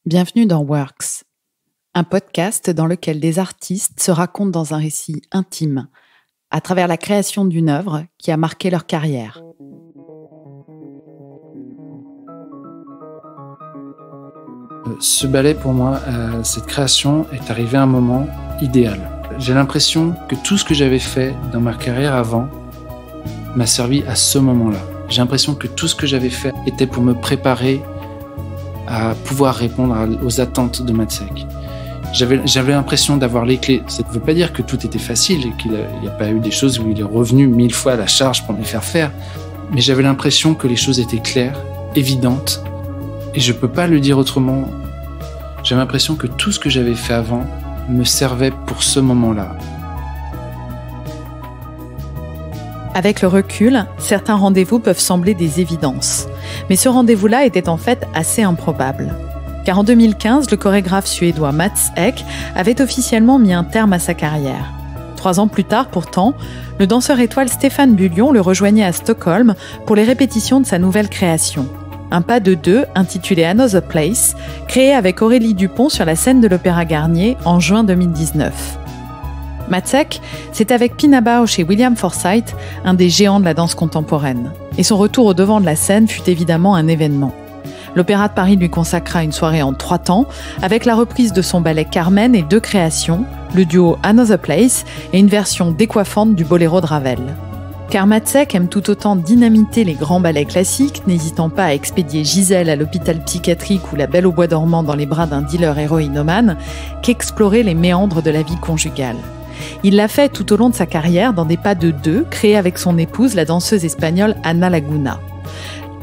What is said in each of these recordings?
Bienvenue dans Works, un podcast dans lequel des artistes se racontent dans un récit intime, à travers la création d'une œuvre qui a marqué leur carrière. Ce ballet, pour moi, cette création est arrivée à un moment idéal. J'ai l'impression que tout ce que j'avais fait dans ma carrière avant m'a servi à ce moment-là. J'ai l'impression que tout ce que j'avais fait était pour me préparer à pouvoir répondre aux attentes de Matsek. J'avais l'impression d'avoir les clés. Ça ne veut pas dire que tout était facile et qu'il n'y a pas eu des choses où il est revenu 1000 fois à la charge pour me les faire faire. Mais j'avais l'impression que les choses étaient claires, évidentes. Et je ne peux pas le dire autrement. J'avais l'impression que tout ce que j'avais fait avant me servait pour ce moment-là. Avec le recul, certains rendez-vous peuvent sembler des évidences. Mais ce rendez-vous-là était en fait assez improbable. Car en 2015, le chorégraphe suédois Mats Ek avait officiellement mis un terme à sa carrière. 3 ans plus tard, pourtant, le danseur étoile Stéphane Bullion le rejoignait à Stockholm pour les répétitions de sa nouvelle création. Un pas de 2 intitulé Another Place, créé avec Aurélie Dupont sur la scène de l'Opéra Garnier en juin 2019. Matsek, c'est avec Pina Bausch et William Forsythe, un des géants de la danse contemporaine. Et son retour au devant de la scène fut évidemment un événement. L'Opéra de Paris lui consacra une soirée en 3 temps, avec la reprise de son ballet Carmen et 2 créations, le duo Another Place et une version décoiffante du Boléro de Ravel. Car Matsek aime tout autant dynamiter les grands ballets classiques, n'hésitant pas à expédier Gisèle à l'hôpital psychiatrique ou La Belle au bois dormant dans les bras d'un dealer héroïnomane, qu'explorer les méandres de la vie conjugale. Il l'a fait tout au long de sa carrière dans des pas de 2 créés avec son épouse, la danseuse espagnole Ana Laguna.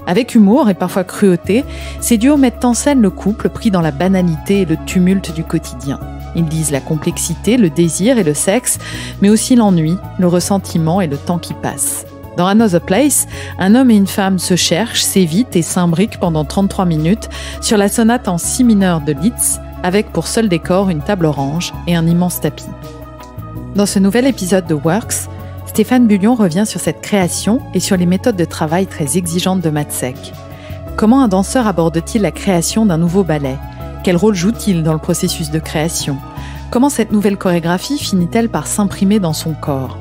Avec humour et parfois cruauté, ces duos mettent en scène le couple pris dans la banalité et le tumulte du quotidien. Ils disent la complexité, le désir et le sexe, mais aussi l'ennui, le ressentiment et le temps qui passe. Dans Another Place, un homme et une femme se cherchent, s'évitent et s'imbriquent pendant 33 minutes sur la sonate en si mineur de Liszt, avec pour seul décor une table orange et un immense tapis. Dans ce nouvel épisode de Works, Stéphane Bullion revient sur cette création et sur les méthodes de travail très exigeantes de Matsek. Comment un danseur aborde-t-il la création d'un nouveau ballet ? Quel rôle joue-t-il dans le processus de création ? Comment cette nouvelle chorégraphie finit-elle par s'imprimer dans son corps ?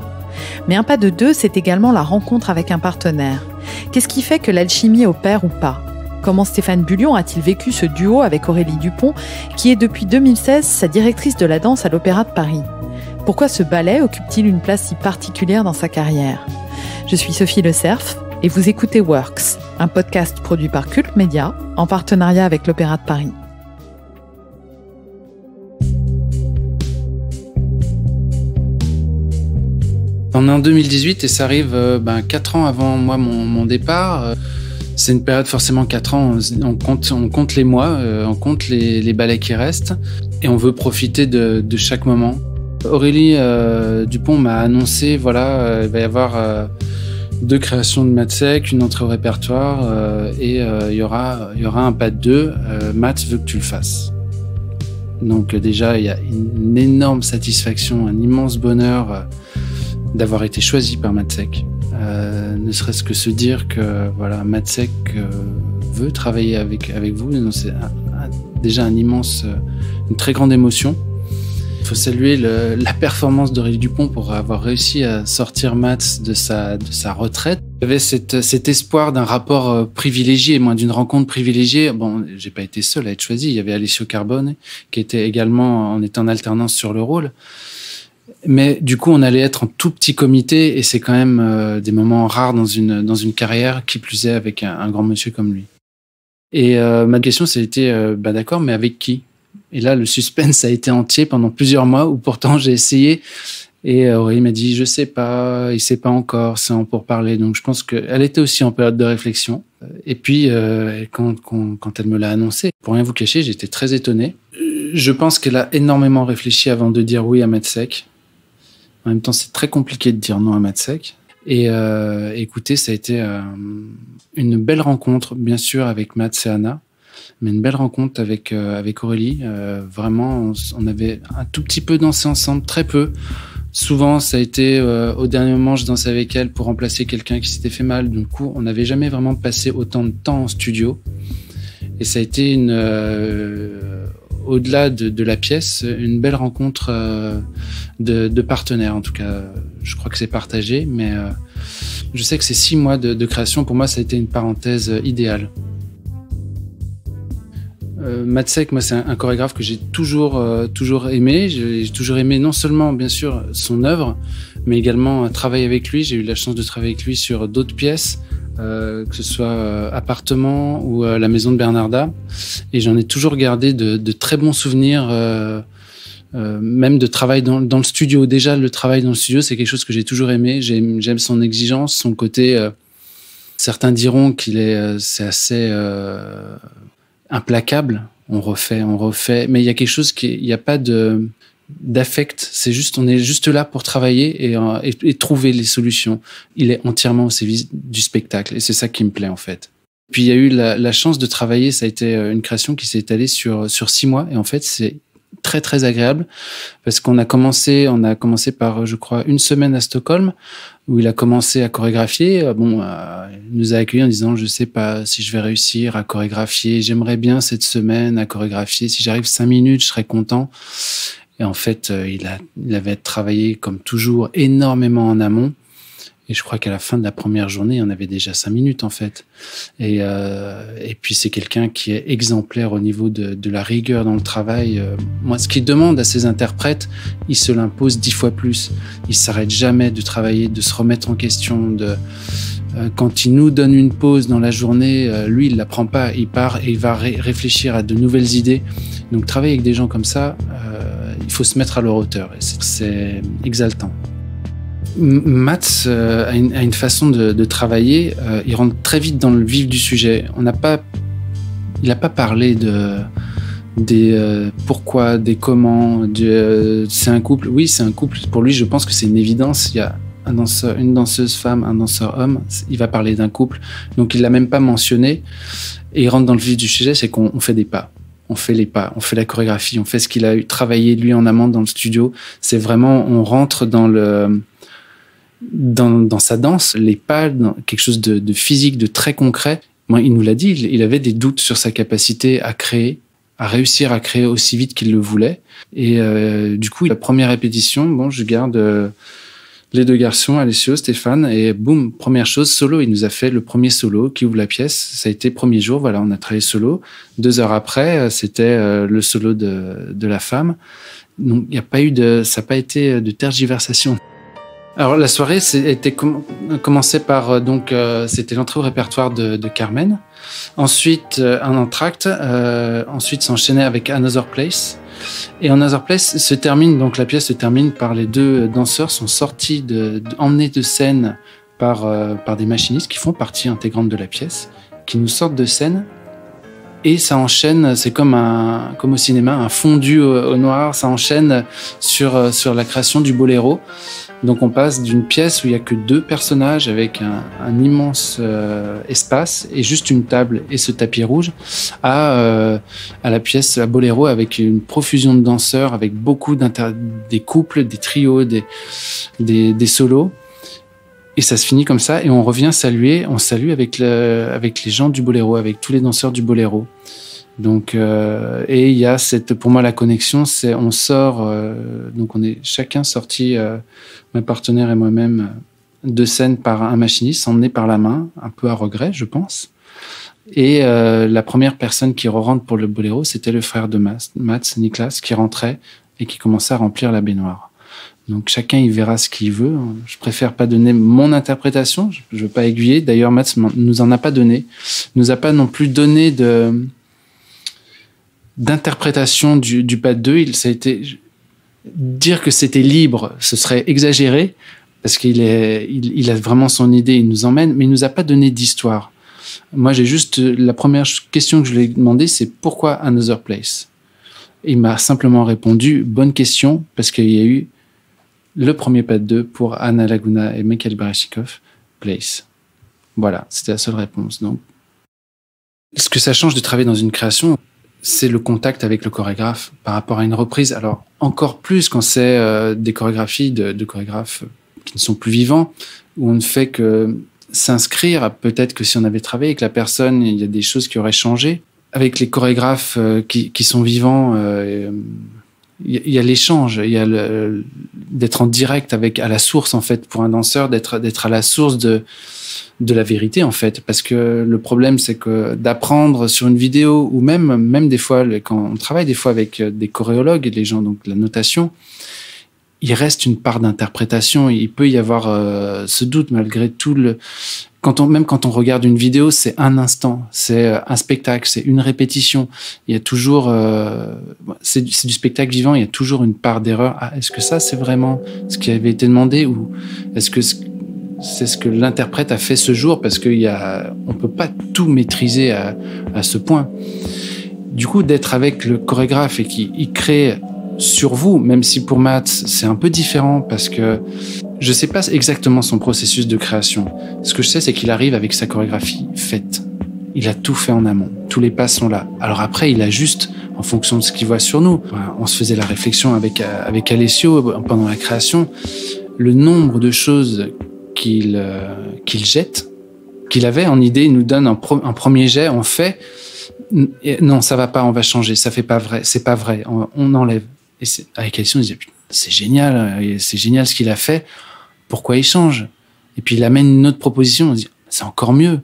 Mais un pas de 2, c'est également la rencontre avec un partenaire. Qu'est-ce qui fait que l'alchimie opère ou pas ? Comment Stéphane Bullion a-t-il vécu ce duo avec Aurélie Dupont, qui est depuis 2016 sa directrice de la danse à l'Opéra de Paris ? Pourquoi ce ballet occupe-t-il une place si particulière dans sa carrière ? Je suis Sophie Le Cerf et vous écoutez Works, un podcast produit par Cult Média en partenariat avec l'Opéra de Paris. On est en 2018 et ça arrive 4 ans avant moi mon départ. C'est une période forcément 4 ans, on compte les mois, on compte les ballets qui restent et on veut profiter de chaque moment. Aurélie Dupont m'a annoncé, il va y avoir 2 créations de Matsek, une entrée au répertoire et il y aura un pas de 2. Mats veut que tu le fasses. Donc déjà, il y a une énorme satisfaction, un immense bonheur d'avoir été choisi par Matsek. Ne serait-ce que se dire que Matsek veut travailler avec vous, c'est déjà une très grande émotion. Il faut saluer la performance d'Aurélie Dupont pour avoir réussi à sortir Mats de sa retraite. Il y avait cet espoir d'un rapport privilégié, d'une rencontre privilégiée. Bon, j'ai pas été seul à être choisi. Il y avait Alessio Carbone qui était également en alternance sur le rôle. Mais du coup, on allait être en tout petit comité et c'est quand même des moments rares dans une carrière, qui plus est avec un grand monsieur comme lui. Et ma question, ça a été, d'accord, mais avec qui ? Et là, le suspense a été entier pendant plusieurs mois où pourtant j'ai essayé. Et Aurélie m'a dit, je sais pas, il sait pas encore, c'est en pourparlers. Donc je pense qu'elle était aussi en période de réflexion. Et puis, quand elle me l'a annoncé, pour rien vous cacher, j'étais très étonné. Je pense qu'elle a énormément réfléchi avant de dire oui à Matsek. En même temps, c'est très compliqué de dire non à Matsek. Et écoutez, ça a été une belle rencontre, bien sûr, avec Mats et Anna, mais une belle rencontre avec Aurélie. Vraiment, on avait un tout petit peu dansé ensemble, très peu. Souvent, ça a été au dernier moment, je dansais avec elle pour remplacer quelqu'un qui s'était fait mal. Du coup, on n'avait jamais vraiment passé autant de temps en studio. Et ça a été au-delà de la pièce, une belle rencontre de partenaires. En tout cas, je crois que c'est partagé, mais je sais que ces 6 mois de création, pour moi, ça a été une parenthèse idéale. Matsek, moi, c'est un chorégraphe que j'ai toujours aimé. J'ai toujours aimé non seulement, bien sûr, son œuvre, mais également travailler avec lui. J'ai eu la chance de travailler avec lui sur d'autres pièces, que ce soit Appartement ou La Maison de Bernarda. Et j'en ai toujours gardé de très bons souvenirs, même de travail dans le studio. Déjà, le travail dans le studio, c'est quelque chose que j'ai toujours aimé. J'aime son exigence, son côté... certains diront c'est assez... implacable, on refait, mais il y a quelque chose il n'y a pas d'affect, on est juste là pour travailler et trouver les solutions. Il est entièrement au service du spectacle et c'est ça qui me plaît en fait. Puis il y a eu la chance de travailler, ça a été une création qui s'est étalée sur 6 mois et en fait c'est très très agréable parce qu'on a commencé par je crois une semaine à Stockholm où il a commencé à chorégraphier. Il nous a accueillis en disant je sais pas si je vais réussir à chorégraphier, j'aimerais bien cette semaine à chorégraphier, si j'arrive 5 minutes je serais content. Et en fait il avait travaillé comme toujours énormément en amont. Et je crois qu'à la fin de la première journée, on avait déjà 5 minutes en fait. Et puis c'est quelqu'un qui est exemplaire au niveau de la rigueur dans le travail. Moi, ce qu'il demande à ses interprètes, il se l'impose 10 fois plus. Il s'arrête jamais de travailler, de se remettre en question. Quand il nous donne une pause dans la journée, lui, il la prend pas. Il part et il va réfléchir à de nouvelles idées. Donc travailler avec des gens comme ça, il faut se mettre à leur hauteur. Et c'est exaltant. Mats a une façon de travailler, il rentre très vite dans le vif du sujet. Il n'a pas parlé des pourquoi, des comment, c'est un couple. Oui, c'est un couple. Pour lui, je pense que c'est une évidence. Il y a une danseuse femme, un danseur homme. Il va parler d'un couple. Donc, il l'a même pas mentionné. Et il rentre dans le vif du sujet, c'est qu'on fait des pas. On fait les pas, on fait la chorégraphie, on fait ce qu'il a travaillé lui en amont dans le studio. C'est vraiment, on rentre dans sa danse, les pas, dans quelque chose de physique, de très concret. Moi, il nous l'a dit, il avait des doutes sur sa capacité à créer, à réussir à créer aussi vite qu'il le voulait. Et du coup, la première répétition, je garde les 2 garçons, Alessio, Stéphane, et boum, première chose, solo. Il nous a fait le premier solo qui ouvre la pièce. Ça a été premier jour, voilà, on a travaillé solo. 2 heures après, c'était le solo de la femme. Donc, ça n'a pas été de tergiversation. Alors la soirée était commencée par c'était l'entrée au répertoire de Carmen. Ensuite un entracte. Ensuite s'enchaînait avec Another Place. Et Another Place la pièce se termine par les 2 danseurs sont sortis emmenés de scène par des machinistes qui font partie intégrante de la pièce, qui nous sortent de scène. Et ça enchaîne, c'est comme au cinéma, un fondu au noir. Ça enchaîne sur la création du boléro. Donc on passe d'une pièce où il y a que 2 personnages avec un immense espace et juste une table et ce tapis rouge à la pièce à boléro avec une profusion de danseurs, avec beaucoup des couples, des trios, des solos. Et ça se finit comme ça et on revient saluer, on salue avec les gens du boléro, avec tous les danseurs du boléro. Donc et il y a pour moi la connexion, c'est on sort donc on est chacun sorti, mes partenaires et moi-même, de scène par un machiniste, emmené par la main, un peu à regret, je pense. Et la première personne qui rentre pour le boléro, c'était le frère de Mats, Niklas, qui rentrait et qui commençait à remplir la baignoire. Donc chacun y verra ce qu'il veut. Je préfère pas donner mon interprétation. Je veux pas aiguiller. D'ailleurs, Mats nous en a pas donné. Nous a pas non plus donné d'interprétation du pas de 2. Ça a été dire que c'était libre, ce serait exagéré parce qu'il a vraiment son idée. Il nous emmène, mais il nous a pas donné d'histoire. Moi, j'ai juste la première question que je lui ai demandé, c'est pourquoi Another Place. Il m'a simplement répondu bonne question parce qu'il y a eu le premier pas de 2 pour Anna Laguna et Mikhail Baryshnikov, Place. Voilà, c'était la seule réponse. Donc, ce que ça change de travailler dans une création, c'est le contact avec le chorégraphe par rapport à une reprise. Alors, encore plus quand c'est des chorégraphies de chorégraphes qui ne sont plus vivants, où on ne fait que s'inscrire. Peut-être que si on avait travaillé avec la personne, il y a des choses qui auraient changé. avec les chorégraphes qui sont vivants, il y a l'échange, il y a d'être en direct à la source, en fait, pour un danseur, d'être à la source de la vérité, en fait. Parce que le problème, c'est que d'apprendre sur une vidéo, ou même des fois, quand on travaille des fois avec des choréologues et les gens, donc la notation, il reste une part d'interprétation. Il peut y avoir ce doute malgré tout même quand on regarde une vidéo, c'est un instant, c'est un spectacle, c'est une répétition. Il y a toujours, c'est du spectacle vivant. Il y a toujours une part d'erreur. Ah, est-ce que ça c'est vraiment ce qui avait été demandé, ou est-ce que c'est ce que l'interprète a fait ce jour? Parce on peut pas tout maîtriser à ce point. Du coup, d'être avec le chorégraphe et qu'il crée sur vous, même si pour Mats c'est un peu différent, parce que je sais pas exactement son processus de création. Ce que je sais, c'est qu'il arrive avec sa chorégraphie faite. Il a tout fait en amont. Tous les pas sont là. Alors après, il ajuste en fonction de ce qu'il voit sur nous. On se faisait la réflexion avec Alessio pendant la création. Le nombre de choses qu'il jette, qu'il avait en idée, il nous donne un premier jet, on fait. Non, ça va pas, on va changer. Ça fait pas vrai. C'est pas vrai. On enlève. Et avec Alessio, on disait, c'est génial ce qu'il a fait. Pourquoi il change? Et puis il amène une autre proposition, on se dit, c'est encore mieux.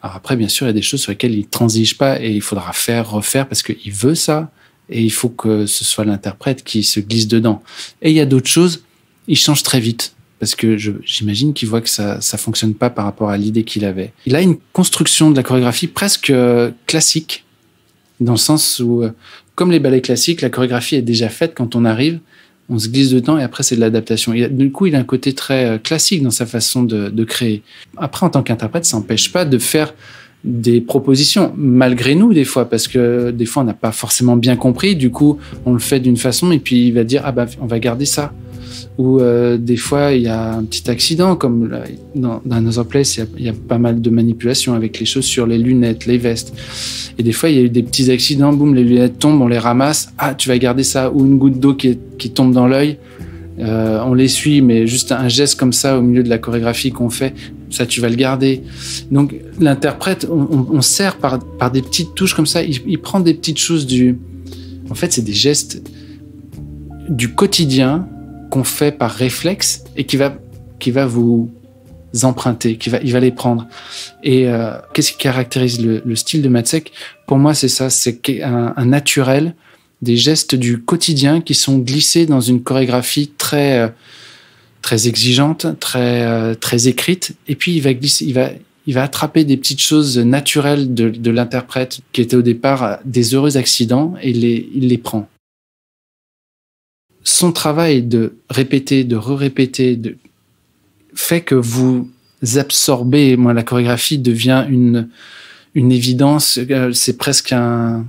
Alors après, bien sûr, il y a des choses sur lesquelles il ne transige pas et il faudra refaire parce qu'il veut ça et il faut que ce soit l'interprète qui se glisse dedans. Et il y a d'autres choses, il change très vite parce que j'imagine qu'il voit que ça fonctionne pas par rapport à l'idée qu'il avait. Il a une construction de la chorégraphie presque classique, dans le sens où, comme les ballets classiques, la chorégraphie est déjà faite quand on arrive. On se glisse dedans et après, c'est de l'adaptation. Du coup, il a un côté très classique dans sa façon de créer. Après, en tant qu'interprète, ça n'empêche pas de faire des propositions, malgré nous, des fois, parce que des fois, on n'a pas forcément bien compris. Du coup, on le fait d'une façon et puis il va dire, on va garder ça. Ou des fois, il y a un petit accident, comme dans Another Place, il y a pas mal de manipulations avec les chaussures, les lunettes, les vestes. Et des fois, il y a eu des petits accidents, boum, les lunettes tombent, on les ramasse. Ah, tu vas garder ça. Ou une goutte d'eau qui tombe dans l'œil. On l'essuie, mais juste un geste comme ça au milieu de la chorégraphie qu'on fait, ça, tu vas le garder. Donc, l'interprète, on sert par des petites touches comme ça. Il prend des petites choses En fait, c'est des gestes du quotidien qu'on fait par réflexe et qui va vous emprunter, il va les prendre. Et qu'est-ce qui caractérise le style de Matsek? Pour moi, c'est ça, c'est un naturel, des gestes du quotidien qui sont glissés dans une chorégraphie très exigeante, très écrite. Et puis il va attraper des petites choses naturelles de l'interprète qui étaient au départ des heureux accidents et il les prend. Son travail de répéter, de re-répéter, fait que vous absorbez. Moi, la chorégraphie devient une évidence. C'est presque une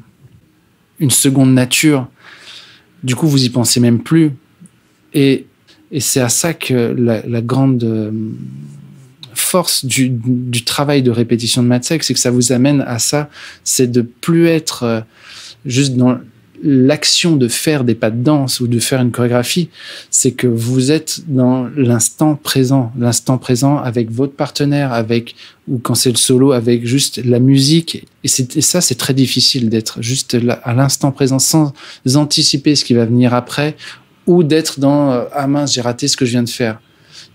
seconde nature. Du coup, vous y pensez même plus. Et c'est à ça que la grande force du travail de répétition de Matsek, c'est que ça vous amène à ça. C'est de plus être juste dans l'action de faire des pas de danse ou de faire une chorégraphie, c'est que vous êtes dans l'instant présent avec votre partenaire, ou quand c'est le solo, avec juste la musique. Et ça, c'est très difficile d'être juste là, à l'instant présent, sans anticiper ce qui va venir après, ou d'être dans ah mince, j'ai raté ce que je viens de faire.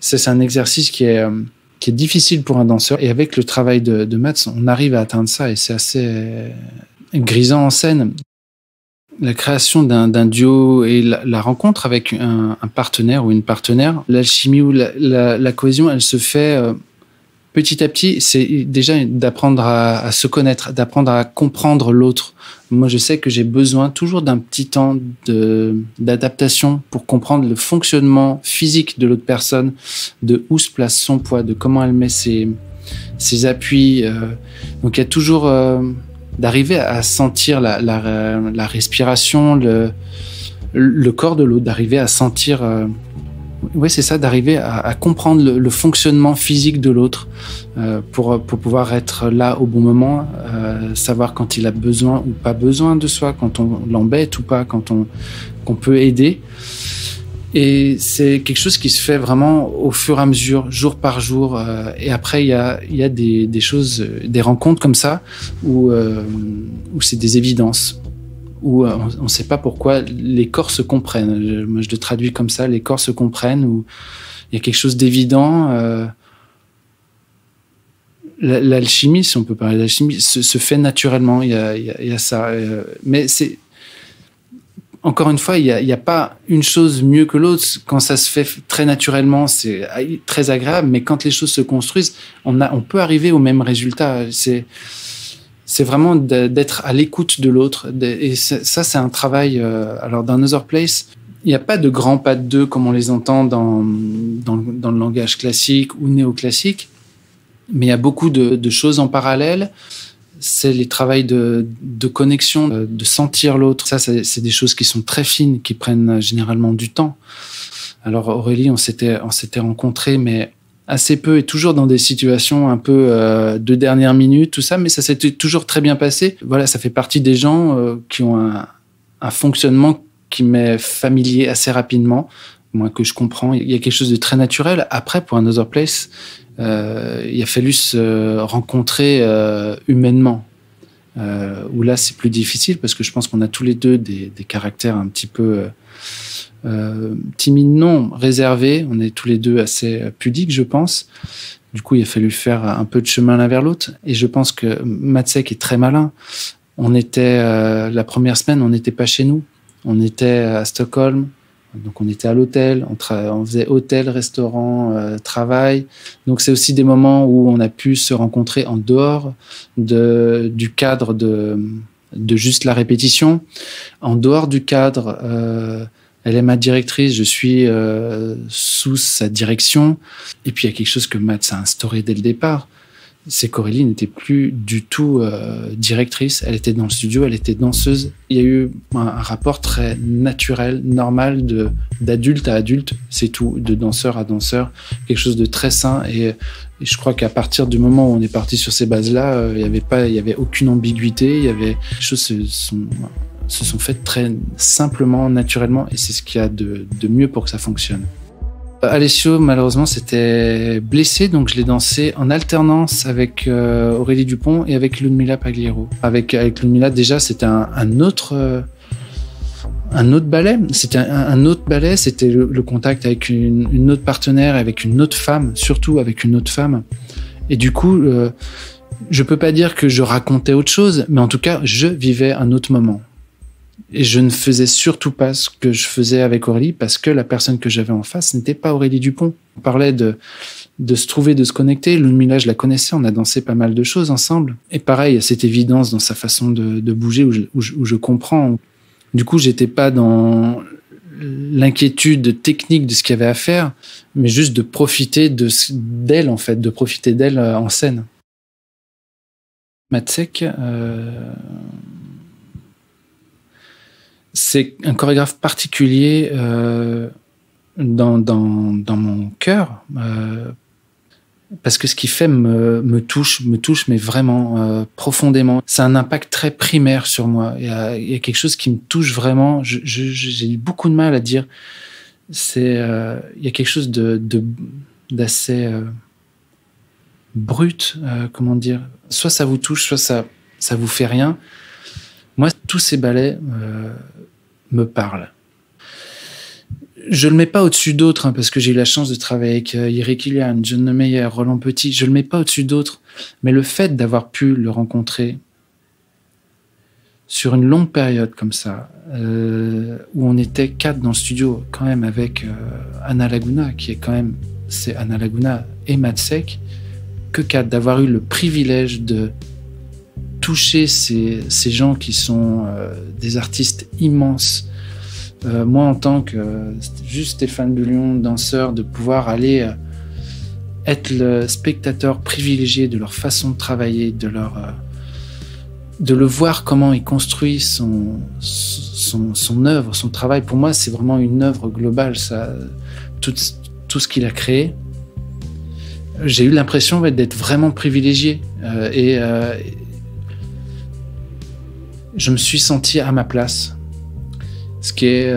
C'est un exercice qui est difficile pour un danseur. Et avec le travail de Mats, on arrive à atteindre ça, et c'est assez grisant en scène. La création d'un duo et la rencontre avec un partenaire ou une partenaire, l'alchimie ou la cohésion, elle se fait petit à petit. C'est déjà d'apprendre à se connaître, d'apprendre à comprendre l'autre. Moi, je sais que j'ai besoin toujours d'un petit temps d'adaptation pour comprendre le fonctionnement physique de l'autre personne, de où se place son poids, de comment elle met ses appuis. Donc, il y a toujours... d'arriver à sentir la respiration, le corps de l'autre, d'arriver à sentir... c'est ça, d'arriver à comprendre le fonctionnement physique de l'autre pour pouvoir être là au bon moment, savoir quand il a besoin ou pas besoin de soi, quand on l'embête ou pas, qu'on peut aider. Et c'est quelque chose qui se fait vraiment au fur et à mesure, jour par jour. Et après, il y a des choses, des rencontres comme ça où c'est des évidences, où on ne sait pas pourquoi les corps se comprennent. Moi, je le traduis comme ça, les corps se comprennent, où il y a quelque chose d'évident. L'alchimie, si on peut parler d'alchimie, se fait naturellement. Il y a ça. Mais c'est... Encore une fois, il y a pas une chose mieux que l'autre. Quand ça se fait très naturellement, c'est très agréable. Mais quand les choses se construisent, on peut arriver au même résultat. C'est vraiment d'être à l'écoute de l'autre. Et ça, c'est un travail. Alors, dans Another Place, il n'y a pas de grands pas de deux comme on les entend dans le langage classique ou néoclassique. Mais il y a beaucoup de choses en parallèle. C'est les travails de connexion, de sentir l'autre. Ça, c'est des choses qui sont très fines, qui prennent généralement du temps. Alors Aurélie, on s'était rencontrés, mais assez peu et toujours dans des situations un peu de dernière minute, tout ça, mais ça s'était toujours très bien passé. Voilà, ça fait partie des gens qui ont un fonctionnement qui m'est familier assez rapidement, moi que je comprends. Il y a quelque chose de très naturel. Après, pour Another Place, il a fallu se rencontrer humainement. Où là, c'est plus difficile parce que je pense qu'on a tous les deux des caractères un petit peu timides, non, réservés. On est tous les deux assez pudiques, je pense. Du coup, il a fallu faire un peu de chemin l'un vers l'autre. Et je pense que Matsek est très malin. On était, la première semaine, on n'était pas chez nous. On était à Stockholm. Donc on était à l'hôtel, on faisait hôtel, restaurant, travail. Donc c'est aussi des moments où on a pu se rencontrer en dehors du cadre de juste la répétition, en dehors du cadre. Elle est ma directrice, je suis sous sa direction. Et puis il y a quelque chose que Mats a instauré dès le départ. C'est qu'Aurélie n'était plus du tout directrice. Elle était dans le studio, elle était danseuse. Il y a eu un rapport très naturel, normal, d'adulte à adulte, c'est tout, de danseur à danseur, quelque chose de très sain. Et je crois qu'à partir du moment où on est parti sur ces bases-là, il y avait aucune ambiguïté. Il y avait les choses se sont faites très simplement, naturellement, et c'est ce qu'il y a de mieux pour que ça fonctionne. Alessio, malheureusement, s'était blessé, donc je l'ai dansé en alternance avec Aurélie Dupont et avec Ludmilla Pagliaro. Avec Ludmilla, déjà, c'était un autre ballet. C'était un autre ballet. C'était le contact avec une autre partenaire, avec une autre femme, surtout avec une autre femme. Et du coup, je peux pas dire que je racontais autre chose, mais en tout cas, je vivais un autre moment. Et je ne faisais surtout pas ce que je faisais avec Aurélie parce que la personne que j'avais en face n'était pas Aurélie Dupont. On parlait de se trouver, de se connecter. Ludmilla, je la connaissais, on a dansé pas mal de choses ensemble. Et pareil, il y a cette évidence dans sa façon de bouger où je comprends. Du coup, j'étais pas dans l'inquiétude technique de ce qu'il y avait à faire, mais juste de profiter d'elle, en fait, de profiter d'elle en scène. Matsek, c'est un chorégraphe particulier dans mon cœur parce que ce qu'il fait me touche, mais vraiment profondément. C'est un impact très primaire sur moi. Il y a quelque chose qui me touche vraiment. J'ai eu beaucoup de mal à dire. Il y a quelque chose d'assez brut, comment dire. Soit ça vous touche, soit ça vous fait rien. Moi, tous ces ballets me parlent. Je le mets pas au-dessus d'autres, parce que j'ai eu la chance de travailler avec Iri Kilian, John Nemeyer, Roland Petit. Je le mets pas au-dessus d'autres. Mais le fait d'avoir pu le rencontrer sur une longue période comme ça, où on était 4 dans le studio, quand même avec Anna Laguna, qui est quand même, c'est Anna Laguna et Matsek, que 4, d'avoir eu le privilège de toucher ces gens qui sont des artistes immenses. Moi, en tant que juste Stéphane Bullion, danseur, de pouvoir aller être le spectateur privilégié de leur façon de travailler, de le voir comment il construit son œuvre, son travail. Pour moi, c'est vraiment une œuvre globale, ça, tout ce qu'il a créé. J'ai eu l'impression d'être vraiment privilégié je me suis senti à ma place. Ce qui est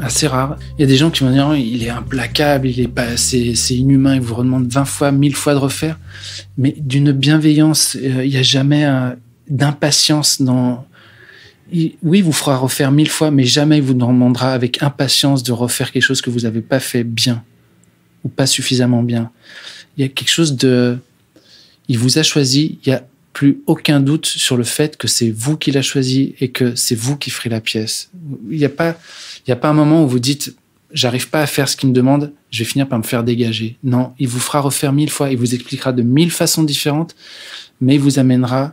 Assez rare. Il y a des gens qui vont dire il est implacable, c'est inhumain, il vous redemande 20 fois, 1000 fois de refaire. Mais d'une bienveillance, il n'y a jamais d'impatience dans... Oui, il vous fera refaire 1000 fois, mais jamais il vous demandera avec impatience de refaire quelque chose que vous n'avez pas fait bien ou pas suffisamment bien. Il y a quelque chose de... Il vous a choisi, il n'y a plus aucun doute sur le fait que c'est vous qui l'a choisi et que c'est vous qui ferez la pièce. Il n'y a pas un moment où vous dites j'arrive pas à faire ce qu'il me demande, je vais finir par me faire dégager. Non, il vous fera refaire 1000 fois, il vous expliquera de 1000 façons différentes, mais il vous amènera...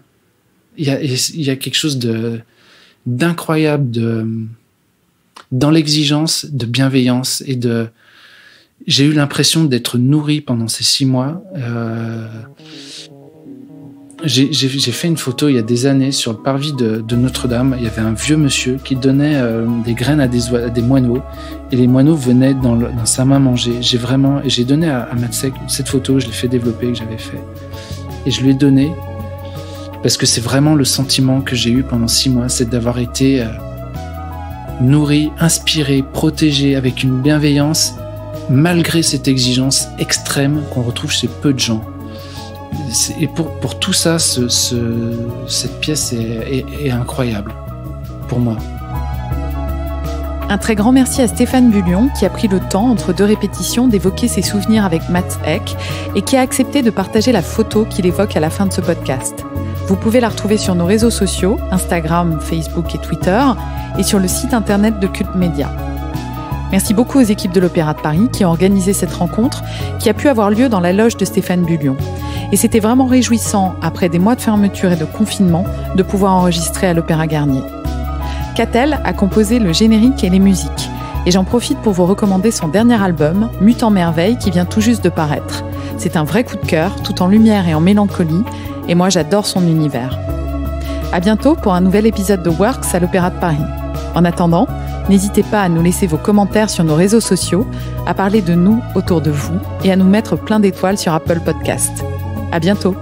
Il y a quelque chose d'incroyable dans l'exigence, de bienveillance et de... J'ai eu l'impression d'être nourri pendant ces 6 mois. J'ai fait une photo il y a des années sur le parvis de Notre-Dame. Il y avait un vieux monsieur qui donnait des graines à des moineaux et les moineaux venaient dans sa main manger. J'ai donné à Matsek cette photo, je l'ai fait développer, que j'avais fait. Et je lui ai donné parce que c'est vraiment le sentiment que j'ai eu pendant 6 mois, c'est d'avoir été nourri, inspiré, protégé avec une bienveillance malgré cette exigence extrême qu'on retrouve chez peu de gens. Et pour tout ça, cette pièce est incroyable pour moi. Un très grand merci à Stéphane Bullion qui a pris le temps, entre 2 répétitions, d'évoquer ses souvenirs avec Mats Ek et qui a accepté de partager la photo qu'il évoque à la fin de ce podcast. Vous pouvez la retrouver sur nos réseaux sociaux, Instagram, Facebook et Twitter, et sur le site internet de Cult Média. Merci beaucoup aux équipes de l'Opéra de Paris qui ont organisé cette rencontre qui a pu avoir lieu dans la loge de Stéphane Bullion. Et c'était vraiment réjouissant, après des mois de fermeture et de confinement, de pouvoir enregistrer à l'Opéra Garnier. Catel a composé le générique et les musiques. Et j'en profite pour vous recommander son dernier album, Mutant Merveille, qui vient tout juste de paraître. C'est un vrai coup de cœur, tout en lumière et en mélancolie, et moi j'adore son univers. À bientôt pour un nouvel épisode de Works à l'Opéra de Paris. En attendant, n'hésitez pas à nous laisser vos commentaires sur nos réseaux sociaux, à parler de nous autour de vous et à nous mettre plein d'étoiles sur Apple Podcast. À bientôt!